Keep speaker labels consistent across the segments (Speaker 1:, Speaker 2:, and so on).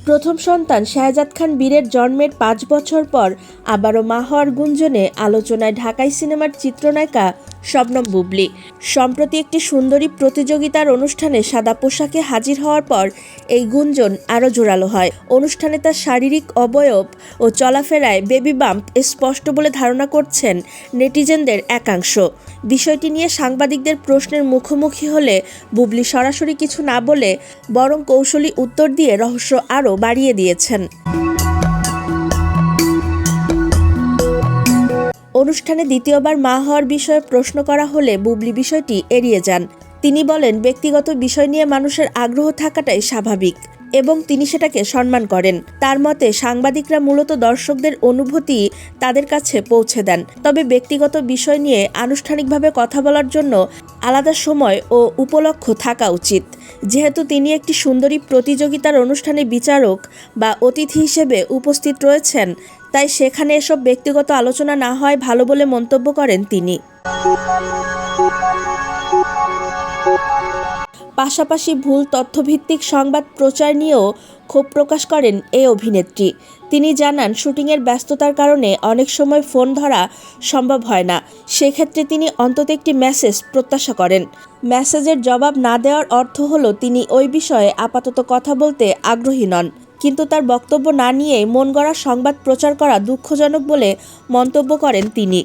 Speaker 1: প্রথম সন্তান শাহজাদ খান বীরের জন্মের ৫ বছর পর আবারও মা হওয়ার গুঞ্জনে আলোচনায় ঢাকাই সিনেমার চিত্রনায়িকা শবনম বুবলী। সম্প্রতি একটি সুন্দরী প্রতিযোগিতার অনুষ্ঠানে সাদা পোশাকে হাজির হওয়ার পর এই গুঞ্জন আরও জোরালো হয়। অনুষ্ঠানে তার শারীরিক অবয়ব ও চলাফেরায় বেবি বাম্প স্পষ্ট বলে ধারণা করছেন নেটিজেনদের একাংশ। বিষয়টি নিয়ে সাংবাদিকদের প্রশ্নের মুখোমুখি হলে বুবলী সরাসরি কিছু না বলে বরং কৌশলী উত্তর দিয়ে রহস্য আরও বাড়িয়ে দিয়েছেন। অনুষ্ঠানে দ্বিতীয়বার মা হওয়ার বিষয়ে প্রশ্ন করা হলে বুবলী বিষয়টি এড়িয়ে যান। তিনি বলেন, ব্যক্তিগত বিষয় নিয়ে মানুষের আগ্রহ থাকাটাই স্বাভাবিক এবং তিনি সেটাকে সম্মান করেন। তার মতে সাংবাদিকরা মূলত দর্শকদের অনুভূতি তাদের কাছে পৌঁছে দেন, তবে ব্যক্তিগত বিষয় নিয়ে আনুষ্ঠানিকভাবে কথা বলার জন্য আলাদা সময় ও উপলক্ষ থাকা উচিত। যেহেতু তিনি একটি সুন্দরী প্রতিযোগিতার অনুষ্ঠানে বিচারক বা অতিথি হিসেবে উপস্থিত রয়েছেন, তাই সেখানে এসব ব্যক্তিগত আলোচনা না হয় ভালো বলে মন্তব্য করেন তিনি। পাশাপাশি ভুল তথ্যভিত্তিক সংবাদ প্রচার নিয়েও ক্ষোভ প্রকাশ করেন এই অভিনেত্রী। তিনি জানান, শুটিংয়ের ব্যস্ততার কারণে অনেক সময় ফোন ধরা সম্ভব হয় না। সেক্ষেত্রে তিনি অন্তত একটি মেসেজ প্রত্যাশা করেন। মেসেজের জবাব না দেওয়ার অর্থ হলো তিনি ওই বিষয়ে আপাতত কথা বলতে আগ্রহী নন। কিন্তু তার বক্তব্য না নিয়ে মন গড়া সংবাদ প্রচার করা দুঃখজনক বলে মন্তব্য করেন তিনি।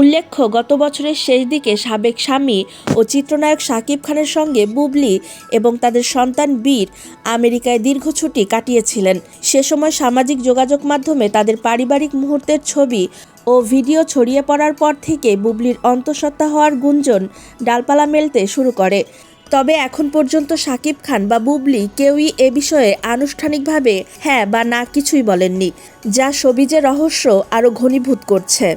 Speaker 1: উল্লেখ্য, গত বছরের শেষ দিকে সাবেক স্বামী ও চিত্রনায়ক শাকিব খানের সঙ্গে বুবলী এবং তাদের সন্তান বীর আমেরিকায় দীর্ঘ ছুটি কাটিয়েছিলেন। সে সময় সামাজিক যোগাযোগ মাধ্যমে তাদের পারিবারিক মুহূর্তের ছবি ও ভিডিও ছড়িয়ে পড়ার পর থেকে বুবলীর অন্তঃসত্ত্বা হওয়ার গুঞ্জন ডালপালা মেলতে শুরু করে। তবে এখন পর্যন্ত শাকিব খান বা বুবলী কেউই এ বিষয়ে আনুষ্ঠানিকভাবে হ্যাঁ বা না কিছুই বলেননি, যা শোবিজের রহস্য আরও ঘনীভূত করছে।